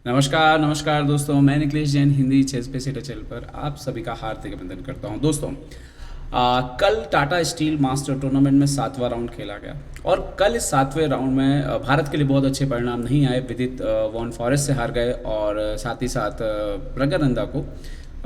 नमस्कार नमस्कार दोस्तों, मैं निखिलेश जैन हिंदी चेस पे सीटा चैनल पर आप सभी का हार्दिक अभिनंदन करता हूं। दोस्तों, कल टाटा स्टील मास्टर टूर्नामेंट में 7वां राउंड खेला गया और कल इस 7वें राउंड में भारत के लिए बहुत अच्छे परिणाम नहीं आए। विदित वॉन फॉरेस्ट से हार गए और साथ ही साथ प्रज्ञानंदा को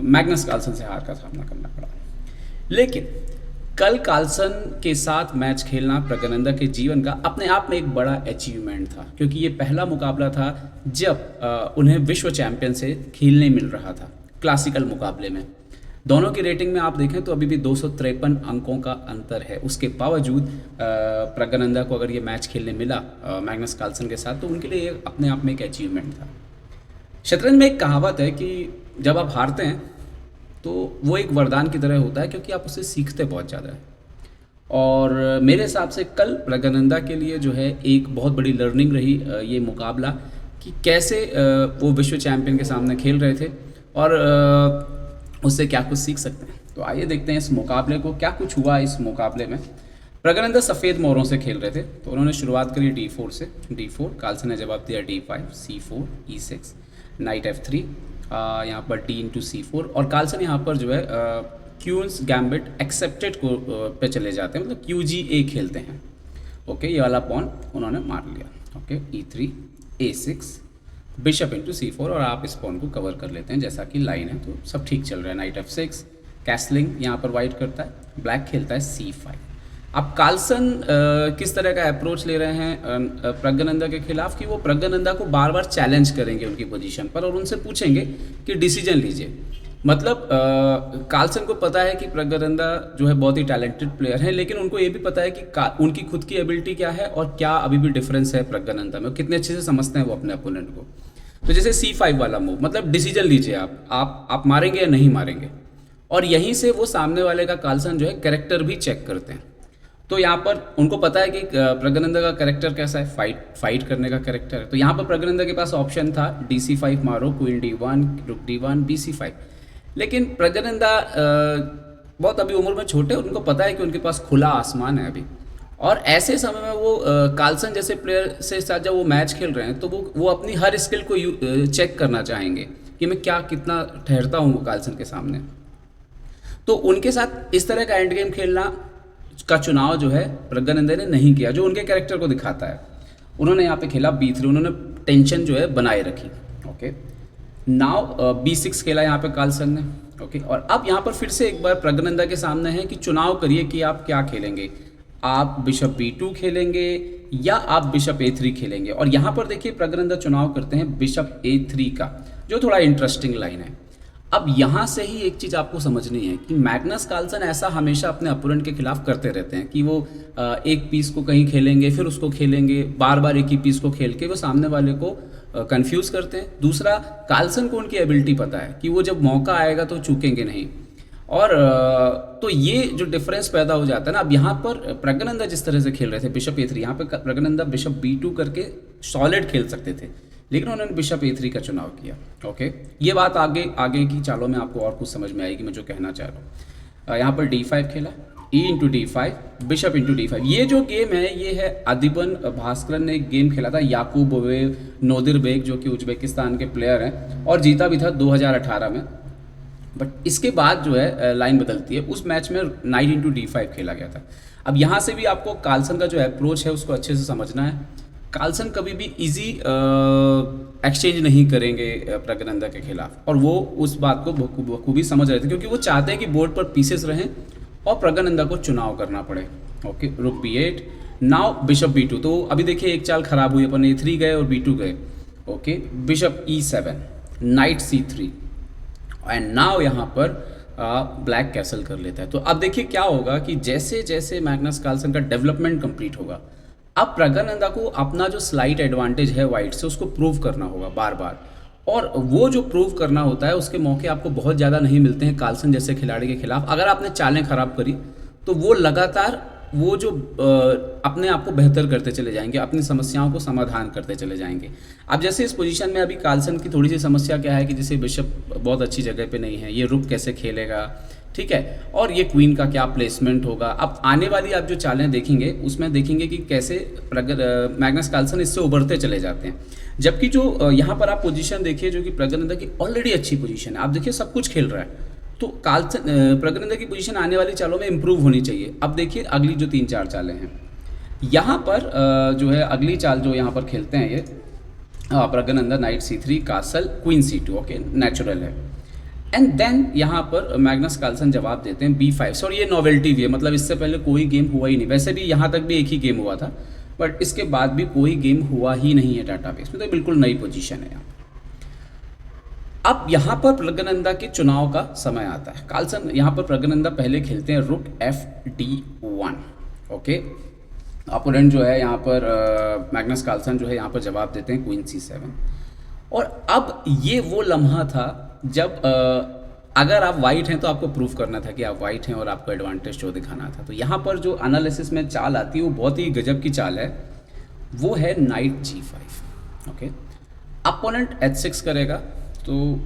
मैग्नस कार्लसन से हार का सामना करना पड़ा। लेकिन कल कार्लसन के साथ मैच खेलना प्रज्ञानंदा के जीवन का अपने आप में एक बड़ा अचीवमेंट था, क्योंकि ये पहला मुकाबला था जब उन्हें विश्व चैंपियन से खेलने मिल रहा था क्लासिकल मुकाबले में। दोनों की रेटिंग में आप देखें तो अभी भी 253 अंकों का अंतर है। उसके बावजूद प्रज्ञानंदा को अगर ये मैच खेलने मिला मैग्नस कार्लसन के साथ, तो उनके लिए ये अपने आप में एक अचीवमेंट था। शतरंज में एक कहावत है कि जब आप हारते हैं तो वो एक वरदान की तरह होता है, क्योंकि आप उससे सीखते बहुत ज़्यादा है। और मेरे हिसाब से कल प्रज्ञानंदा के लिए जो है एक बहुत बड़ी लर्निंग रही ये मुकाबला, कि कैसे वो विश्व चैंपियन के सामने खेल रहे थे और उससे क्या कुछ सीख सकते हैं। तो आइए देखते हैं इस मुकाबले को, क्या कुछ हुआ इस मुकाबले में। प्रज्ञानंदा सफ़ेद मोहरों से खेल रहे थे, तो उन्होंने शुरुआत करी D4 से। D4, कार्लसन ने जवाब दिया D5, C4, E6, night F3, यहाँ पर D × C4 और कार्लसन यहाँ पर जो है क्यून्स गैम्बिट एक्सेप्टेड को पे चले जाते हैं, मतलब QGA खेलते हैं। ओके, ये वाला पॉन उन्होंने मार लिया। Okay, E3, A6, bishop × C4 और आप इस पॉन को कवर कर लेते हैं जैसा कि लाइन है, तो सब ठीक चल रहा है। नाइट F6, कैसलिंग यहाँ पर वाइट करता है, ब्लैक खेलता है C5। अब कार्लसन किस तरह का अप्रोच ले रहे हैं प्रज्ञानंदा के खिलाफ, कि वो प्रज्ञानंदा को बार बार चैलेंज करेंगे उनकी पोजीशन पर और उनसे पूछेंगे कि डिसीजन लीजिए। मतलब कार्लसन को पता है कि प्रज्ञानंदा जो है बहुत ही टैलेंटेड प्लेयर है, लेकिन उनको ये भी पता है कि उनकी खुद की एबिलिटी क्या है और क्या अभी भी डिफरेंस है प्रज्ञानंदा में, कितने अच्छे से समझते हैं वो अपने अपोनेंट को। तो जैसे C5 वाला मूव, मतलब डिसीजन लीजिए आप मारेंगे या नहीं मारेंगे। और यहीं से वो सामने वाले का कार्लसन जो है कैरेक्टर भी चेक करते हैं। तो यहाँ पर उनको पता है कि प्रज्ञानंदा का कैरेक्टर कैसा है, फाइट करने का कैरेक्टर है। तो यहाँ पर प्रज्ञानंदा के पास ऑप्शन था DC5 मारो, क्वीन D1, रुक D1, BC5। लेकिन प्रज्ञानंदा बहुत अभी उम्र में छोटे, उनको पता है कि उनके पास खुला आसमान है अभी। और ऐसे समय में वो कार्लसन जैसे प्लेयर से साथ जब वो मैच खेल रहे हैं, तो वो अपनी हर स्किल को चेक करना चाहेंगे कि मैं कितना ठहरता हूँ कार्लसन के सामने। तो उनके साथ इस तरह का एंड गेम खेलना का चुनाव जो है प्रज्ञानंदा ने नहीं किया, जो उनके कैरेक्टर को दिखाता है। उन्होंने यहाँ पे खेला B3, उन्होंने टेंशन जो है बनाए रखी। ओके, नाउ B6 खेला यहाँ पे कार्लसन ने। ओके, और अब यहाँ पर फिर से एक बार प्रज्ञानंदा के सामने है कि चुनाव करिए कि आप क्या खेलेंगे। आप बिशप B2 खेलेंगे या आप बिशप A3 खेलेंगे। और यहाँ पर देखिए प्रज्ञानंदा चुनाव करते हैं बिशप A3 का, जो थोड़ा इंटरेस्टिंग लाइन है। अब यहाँ से ही एक चीज़ आपको समझनी है कि मैग्नस कार्लसन ऐसा हमेशा अपने अपोनेंट के खिलाफ करते रहते हैं कि वो एक पीस को कहीं खेलेंगे, फिर उसको खेलेंगे, बार बार एक ही पीस को खेल के वो सामने वाले को कंफ्यूज करते हैं। दूसरा, कार्लसन को उनकी एबिलिटी पता है कि वो जब मौका आएगा तो चूकेंगे नहीं। और तो ये जो डिफरेंस पैदा हो जाता है ना, अब यहाँ पर प्रज्ञानंदा जिस तरह से खेल रहे थे बिशप A3, यहाँ पे प्रज्ञानंदा बिशप B2 करके सॉलिड खेल सकते थे, लेकिन उन्होंने बिशप A3 का चुनाव किया। ओके, ये बात आगे की चालों में आपको और कुछ समझ में आएगी मैं जो कहना चाह रहा हूँ। यहाँ पर D5 खेला, E × D5, बिशप × D5। ये जो गेम है ये है अदिबन भास्करन ने एक गेम खेला था, याकूबोव नोदिरबेग जो कि उज्बेकिस्तान के प्लेयर हैं, और जीता भी था 2018 में। बट इसके बाद जो है लाइन बदलती है। उस मैच में नाइट × D5 खेला गया था। अब यहाँ से भी आपको कार्लसन का जो अप्रोच है उसको अच्छे से समझना है। कार्लसन कभी भी इजी एक्सचेंज नहीं करेंगे प्रज्ञानंदा के खिलाफ, और वो उस बात को बखूबी समझ रहे थे, क्योंकि वो चाहते हैं कि बोर्ड पर पीसेस रहें और प्रज्ञानंदा को चुनाव करना पड़े। ओके, रुक B8, नाउ बिशप B2। तो अभी देखिए एक चाल खराब हुई, अपन A3 गए और B2 गए। Okay, bishop E7, night C3, and now यहाँ पर ब्लैक कैसल कर लेता है। तो अब देखिए क्या होगा कि जैसे जैसे मैग्नस कार्लसन का डेवलपमेंट कंप्लीट होगा, अब प्रज्ञानंदा को अपना जो स्लाइट एडवांटेज है वाइट से उसको प्रूव करना होगा बार बार। और वो जो प्रूव करना होता है उसके मौके आपको बहुत ज़्यादा नहीं मिलते हैं कार्लसन जैसे खिलाड़ी के खिलाफ। अगर आपने चालें खराब करी तो वो लगातार वो जो अपने आप को बेहतर करते चले जाएंगे, अपनी समस्याओं को समाधान करते चले जाएंगे। अब जैसे इस पोजीशन में अभी कार्लसन की थोड़ी सी समस्या क्या है कि जैसे बिशप बहुत अच्छी जगह पे नहीं है, ये रुक कैसे खेलेगा, ठीक है। और ये क्वीन का क्या प्लेसमेंट होगा, अब आने वाली आप जो चालें देखेंगे उसमें देखेंगे कि कैसे मैग्नस कार्लसन इससे उभरते चले जाते हैं। जबकि जो यहाँ पर आप पोजीशन देखिए जो कि प्रज्ञानंदा की ऑलरेडी अच्छी पोजीशन है, आप देखिए सब कुछ खेल रहा है, तो कार्लसन प्रज्ञानंदा की पोजीशन आने वाली चालों में इंप्रूव होनी चाहिए। अब देखिए अगली जो 3-4 चालें हैं, यहाँ पर जो है अगली चाल जो यहाँ पर खेलते हैं ये Praggnanandhaa night C3 castle queen C2, okay natural है। एंड देन यहाँ पर मैग्नस कार्लसन जवाब देते हैं B5 और ये नॉवेल्टी भी है, मतलब इससे पहले कोई गेम हुआ ही नहीं, वैसे भी यहाँ तक भी एक ही गेम हुआ था बट इसके बाद भी कोई गेम हुआ ही नहीं है डाटाबेस में, तो बिल्कुल नई पोजीशन है यहाँ। अब यहाँ पर प्रज्ञानंदा के चुनाव का समय आता है। कार्लसन यहाँ पर प्रज्ञानंदा पहले खेलते हैं रुक FD1, ओके। अपोनेंट जो है यहाँ पर मैग्नस कार्लसन जो है यहाँ पर जवाब देते हैं क्वीन C7। और अब ये वो लम्हा था जब अगर आप वाइट हैं तो आपको प्रूफ करना था कि आप वाइट हैं और आपको एडवांटेज शो दिखाना था। तो यहाँ पर जो एनालिसिस में चाल आती है वो बहुत ही गजब की चाल है, वो है night G5, okay. Opponent H6 करेगा तो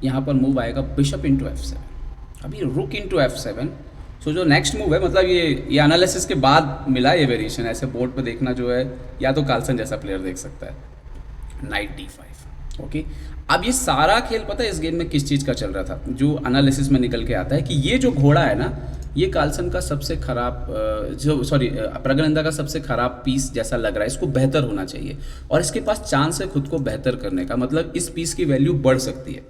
यहाँ पर मूव आएगा बिशप इंटू F7। अभी रुक इंटू F7, सो जो नेक्स्ट मूव है, मतलब ये एनालिसिस के बाद मिला ये वेरिएशन, ऐसे बोर्ड पे देखना जो है या तो कार्लसन जैसा प्लेयर देख सकता है, नाइट D5, ओके। अब ये सारा खेल पता है इस गेम में किस चीज़ का चल रहा था, जो एनालिसिस में निकल के आता है कि ये जो घोड़ा है ना, ये कार्लसन का सबसे खराब प्रज्ञानंदा का सबसे खराब पीस जैसा लग रहा है, इसको बेहतर होना चाहिए और इसके पास चांस है खुद को बेहतर करने का, मतलब इस पीस की वैल्यू बढ़ सकती है।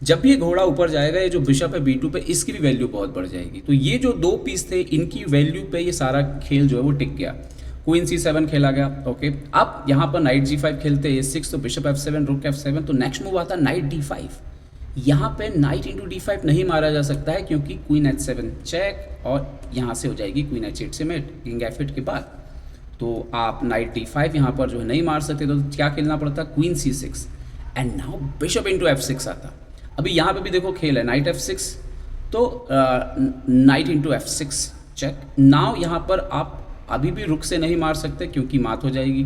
जब भी ये घोड़ा ऊपर जाएगा, ये जो बिशप है B2 पे, इसकी भी वैल्यू बहुत बढ़ जाएगी। तो ये जो दो पीस थे इनकी वैल्यू पे ये सारा खेल जो है वो टिक गया। क्वीन C7 खेला गया, ओके। अब यहाँ पर नाइट G5 खेलते हैं A6, तो बिशप F7 रुक F7, तो नेक्स्ट मूव आता है नाइट D5। यहाँ पे नाइट इंटू D5 नहीं मारा जा सकता है क्योंकि क्वीन H7 चेक और यहाँ से हो जाएगी क्वीन H8 से मेट किंग F8 के बाद, तो आप नाइट D5 यहाँ पर जो है नहीं मार सकते, तो क्या खेलना पड़ता queen C6 and now bishop into F6 आता। अभी यहाँ पे भी देखो खेल है नाइट F6, तो night into F6 check. Now यहाँ पर आप अभी भी रुक से नहीं मार सकते क्योंकि मात हो जाएगी,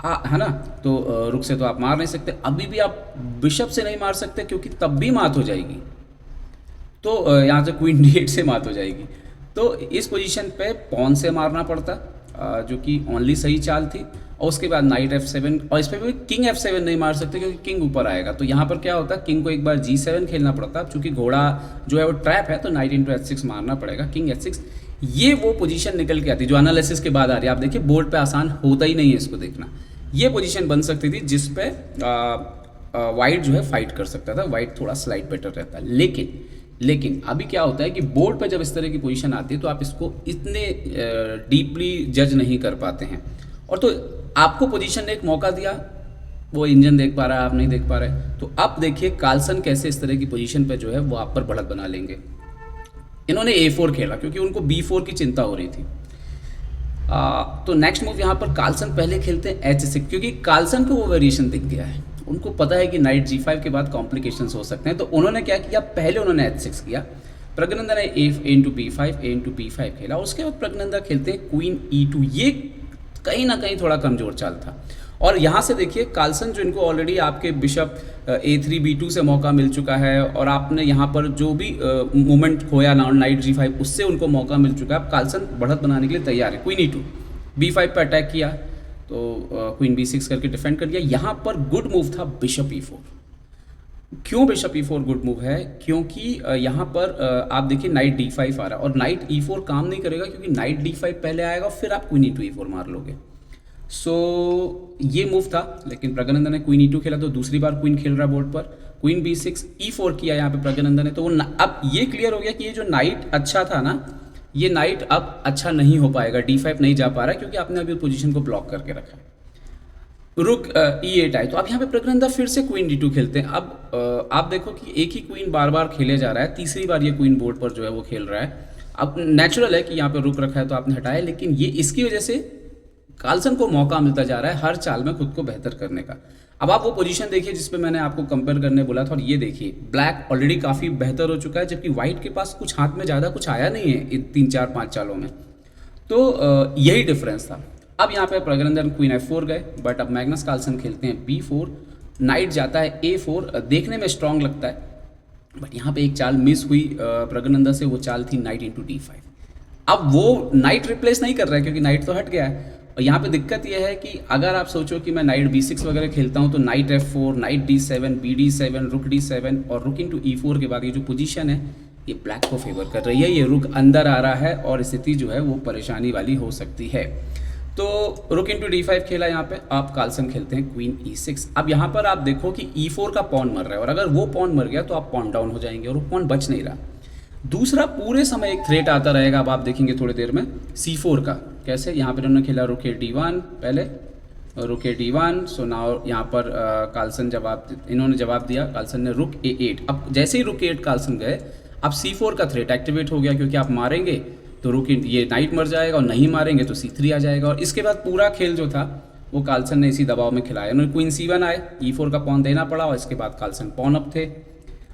है ना, तो रुक से तो आप मार नहीं सकते। अभी भी आप बिशप से नहीं मार सकते क्योंकि तब भी मात हो जाएगी, तो यहाँ से क्वीन D8 से मात हो जाएगी। तो इस पोजीशन पे पॉन से मारना पड़ता, जो कि ओनली सही चाल थी, और उसके बाद नाइट F7, और इस पर भी किंग F7 नहीं मार सकते क्योंकि किंग ऊपर आएगा। तो यहाँ पर क्या होता है, किंग को एक बार G7 खेलना पड़ता, चूँकि घोड़ा जो है वो ट्रैप है, तो नाइट इंटू H6 मारना पड़ेगा, किंग H6। ये वो पोजीशन निकल के आती जो एनालिसिस के बाद आ रही है। आप देखिए बोर्ड पे आसान होता ही नहीं है इसको देखना। ये पोजीशन बन सकती थी जिस पे वाइट जो है फाइट कर सकता था, वाइट थोड़ा स्लाइड बेटर रहता। लेकिन अभी क्या होता है कि बोर्ड पे जब इस तरह की पोजीशन आती है तो आप इसको इतने डीपली जज नहीं कर पाते हैं, और तो आपको पोजीशन ने एक मौका दिया, वो इंजन देख पा रहा है, आप नहीं देख पा रहे। तो अब देखिए कार्लसन कैसे इस तरह की पोजीशन पे जो है वो आप पर बढ़त बना लेंगे। इन्होंने A4 खेला क्योंकि उनको B4 की चिंता हो रही थी। तो नेक्स्ट मूव यहाँ पर कार्लसन पहले खेलते हैं H6, क्योंकि कार्लसन को वो वेरिएशन दिख गया है, उनको पता है कि नाइट G5 के बाद कॉम्प्लिकेशंस हो सकते हैं। तो उन्होंने क्या किया, पहले उन्होंने H6 किया, प्रज्ञानंदा ने A into B5 A into B5 खेला, उसके बाद प्रज्ञानंदा खेलते हैं क्वीन E2। ये कहीं ना कहीं थोड़ा कमजोर चाल था। और यहाँ से देखिए कार्लसन जो इनको ऑलरेडी आपके बिशप A3 B2 से मौका मिल चुका है, और आपने यहाँ पर जो भी मोमेंट खोया ना नाइट G5 उससे उनको मौका मिल चुका है। अब कार्लसन बढ़त बनाने के लिए तैयार है। क्वीन E2 B5 पर अटैक किया, तो क्वीन B6 करके डिफेंड कर दिया। यहाँ पर गुड मूव था बिशप E4। क्यों बिशप E4 गुड मूव है, क्योंकि यहाँ पर आप देखिए नाइट D5 आ रहा है और नाइट E4 काम नहीं करेगा क्योंकि नाइट D5 पहले आएगा, फिर आप क्वीन E2 E4 मार लोगे। सो ये मूव था, लेकिन प्रज्ञानंदा ने क्वीन E2 खेला, तो दूसरी बार क्वीन खेल रहा है बोर्ड पर। क्वीन B6 E4 किया यहाँ पे प्रज्ञानंदा ने, तो वो अब ये क्लियर हो गया कि ये जो नाइट अच्छा था ना, ये नाइट अब अच्छा नहीं हो पाएगा, D5 नहीं जा पा रहा है क्योंकि आपने अभी पोजीशन को ब्लॉक करके रखा है। रुक E8 आए, तो अब यहाँ पे प्रज्ञानंदा फिर से क्वीन D2 खेलते हैं। अब आप देखो कि एक ही क्वीन बार बार खेले जा रहा है, तीसरी बार ये क्वीन बोर्ड पर जो है वो खेल रहा है। अब नेचुरल है कि यहाँ पे रुक रखा है तो आपने हटाया, लेकिन ये इसकी वजह से कार्लसन को मौका मिलता जा रहा है हर चाल में खुद को बेहतर करने का। अब आप वो पोजीशन देखिए जिस पे मैंने आपको कंपेयर करने बोला था, और ये देखिए ब्लैक ऑलरेडी काफ़ी बेहतर हो चुका है, जबकि व्हाइट के पास कुछ हाथ में ज़्यादा कुछ आया नहीं है इन 3-4-5 चालों में। तो यही डिफरेंस था। अब यहाँ पे प्रज्ञानंदा क्वीन F4 गए, बट अब मैग्नस कार्लसन खेलते हैं B4, नाइट जाता है A4, देखने में स्ट्रांग लगता है, बट यहाँ पे एक चाल मिस हुई प्रगनंदा से, वो चाल थी नाइट इंटू D5। अब वो नाइट रिप्लेस नहीं कर रहा है क्योंकि नाइट तो हट गया है। और यहाँ पे दिक्कत यह है कि अगर आप सोचो कि मैं नाइट B6 वगैरह खेलता हूँ तो night F4, night D7, BD7, रुक D7 और रुक इंटू E4 के बाद ये जो पोजीशन है ये ब्लैक को फेवर कर रही है। ये रुक अंदर आ रहा है और स्थिति जो है वो परेशानी वाली हो सकती है। तो रुक इंटू D5 खेला यहाँ पे, आप कार्लसन खेलते हैं क्वीन E6। अब यहाँ पर आप देखो कि E4 का पॉन मर रहा है और अगर वो पॉन मर गया तो आप पॉन डाउन हो जाएंगे और वो पॉन बच नहीं रहा। दूसरा पूरे समय एक थ्रेट आता रहेगा, अब आप देखेंगे थोड़ी देर में C4 का। कैसे? यहाँ पर उन्होंने खेला रुक D1 पहले, रुक D1। सो नाउ यहाँ पर कार्लसन इन्होंने जवाब दिया, कार्लसन ने रुक A8। अब जैसे ही रुक A8 कार्लसन गए, अब C4 का थ्रेट एक्टिवेट हो गया क्योंकि आप मारेंगे तो रुक ये नाइट मर जाएगा और नहीं मारेंगे तो C3 आ जाएगा। और इसके बाद पूरा खेल जो था वो कार्लसन ने इसी दबाव में खिलाया। उन्होंने क्वीन C1 आए, E4 का पॉन देना पड़ा और इसके बाद कार्लसन पॉन अप थे।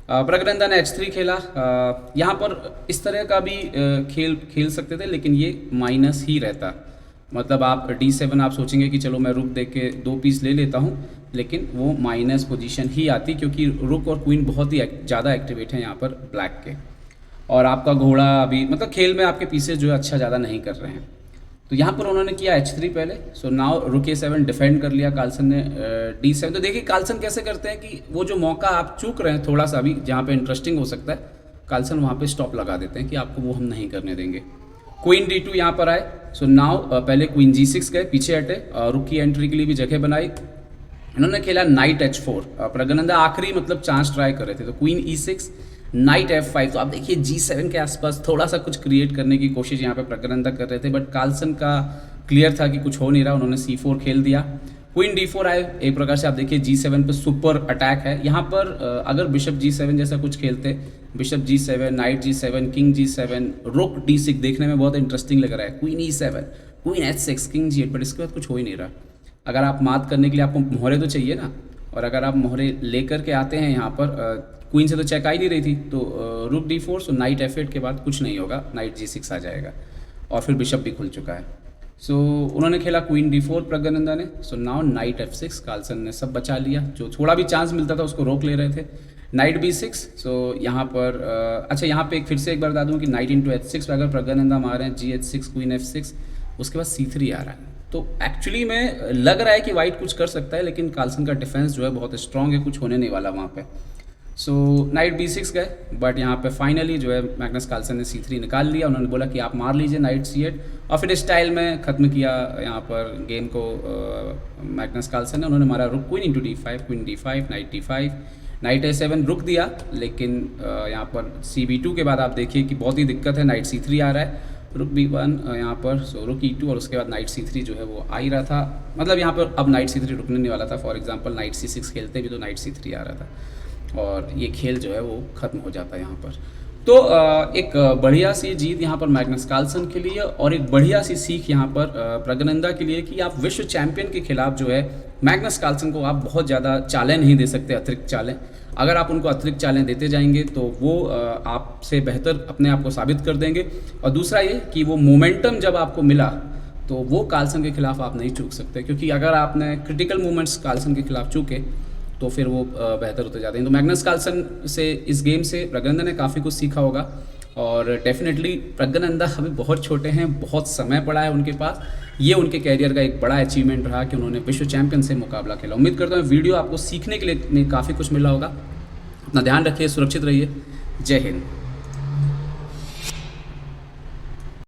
प्रगनंदा ने H3 खेला। यहाँ पर इस तरह का भी खेल सकते थे लेकिन ये माइनस ही रहता, मतलब आप D7 आप सोचेंगे कि चलो मैं रुक दे के 2 पीस ले लेता हूँ, लेकिन वो माइनस पोजीशन ही आती क्योंकि रुक और क्वीन बहुत ही ज़्यादा एक्टिवेट हैं यहाँ पर ब्लैक के। और आपका घोड़ा अभी मतलब खेल में आपके पीसेस जो है अच्छा ज़्यादा नहीं कर रहे हैं। तो यहाँ पर उन्होंने किया H3 पहले। सो नाउ रुक A7 डिफेंड कर लिया कार्लसन ने D7। तो देखिए कार्लसन कैसे करते हैं कि वो जो मौका आप चूक रहे हैं थोड़ा सा भी जहाँ पे इंटरेस्टिंग हो सकता है, कार्लसन वहाँ पे स्टॉप लगा देते हैं कि आपको वो हम नहीं करने देंगे। क्वीन D2 यहाँ पर आए। सो नाउ पहले क्वीन G6 गए, पीछे हटे, रुक की एंट्री के लिए भी जगह बनाई। इन्होंने खेला नाइट H4। प्रगनंदा आखिरी मतलब चांस ट्राई कर रहे थे, तो क्वीन E6, नाइट F5। तो आप देखिए G7 के आसपास थोड़ा सा कुछ क्रिएट करने की कोशिश यहाँ पे प्रगनंदा कर रहे थे, बट कार्लसन का क्लियर था कि कुछ हो नहीं रहा। उन्होंने C4 खेल दिया। क्वीन D4 आए। एक प्रकार से आप देखिए G7 पे सुपर अटैक है। यहाँ पर अगर बिशप G7 जैसा कुछ खेलते, bishop G7, night G7, king G7, रुक D6 देखने में बहुत इंटरेस्टिंग लग रहा है। Queen E7, queen H6, king G8, but इसके बाद कुछ हो ही नहीं रहा। अगर आप मात करने के लिए आपको मोहरे तो चाहिए ना, और अगर आप मोहरे लेकर के आते हैं यहाँ पर क्वीन से तो चेक आ ही नहीं रही थी, तो रुक D4। सो नाइट F8 के बाद कुछ नहीं होगा, नाइट G6 आ जाएगा और फिर बिशप भी खुल चुका है। सो उन्होंने खेला क्वीन D4 प्रगनंदा ने। So now night F6, Carlsen ने सब बचा लिया, जो थोड़ा भी चांस मिलता था उसको रोक ले रहे थे। Night B6। सो यहाँ पर अच्छा यहाँ पे फिर से एक बार बता दूँ कि नाइट इंटू H6 पर अगर प्रगनंदा मारे हैं G6, क्वीन F6, उसके बाद C3 आ रहा है। तो एक्चुअली में लग रहा है कि वाइट कुछ कर सकता है, लेकिन कार्लसन का डिफेंस जो है बहुत स्ट्रॉन्ग है, कुछ होने नहीं वाला वहाँ पे। सो नाइट B6 गए, बट यहाँ पे फाइनली जो है मैग्नस कार्लसन ने C3 निकाल लिया। उन्होंने बोला कि आप मार लीजिए नाइट C8 और फिर स्टाइल में ख़त्म किया यहाँ पर गेम को मैग्नस कार्लसन ने। उन्होंने मारा रुक queen into D5, queen D5, night D5, night A7 रुक दिया, लेकिन यहाँ पर CB2 के बाद आप देखिए कि बहुत ही दिक्कत है। नाइट C3 आ रहा है, रुक B1 यहाँ पर। सो रुक E2 और उसके बाद नाइट C3 जो है वो आ ही रहा था, मतलब यहाँ पर अब नाइट C3 रुकने नहीं वाला था। फॉर एग्जांपल नाइट C6 खेलते भी तो नाइट C3 आ रहा था और ये खेल जो है वो ख़त्म हो जाता है यहाँ पर। तो एक बढ़िया सी जीत यहाँ पर मैग्नस कार्लसन के लिए और एक बढ़िया सी सीख यहाँ पर प्रगनंदा के लिए कि आप विश्व चैंपियन के खिलाफ जो है मैग्नस कार्लसन को आप बहुत ज़्यादा चालें नहीं दे सकते, अतिरिक्त चालें। अगर आप उनको अतिरिक्त चालें देते जाएंगे तो वो आपसे बेहतर अपने आप को साबित कर देंगे। और दूसरा ये कि वो मोमेंटम जब आपको मिला तो वो कार्लसन के खिलाफ आप नहीं चूक सकते, क्योंकि अगर आपने क्रिटिकल मोमेंट्स कार्लसन के खिलाफ चूके तो फिर वो बेहतर होते जाते हैं। तो मैग्नस कार्लसन से इस गेम से प्रगनंदा ने काफ़ी कुछ सीखा होगा और डेफिनेटली प्रगनंदा अभी बहुत छोटे हैं, बहुत समय पड़ा है उनके पास। ये उनके कैरियर का एक बड़ा अचीवमेंट रहा कि उन्होंने विश्व चैंपियन से मुकाबला खेला। उम्मीद करता हूँ वीडियो आपको सीखने के लिए काफ़ी कुछ मिला होगा। अपना ध्यान रखिए, सुरक्षित रहिए। जय हिंद।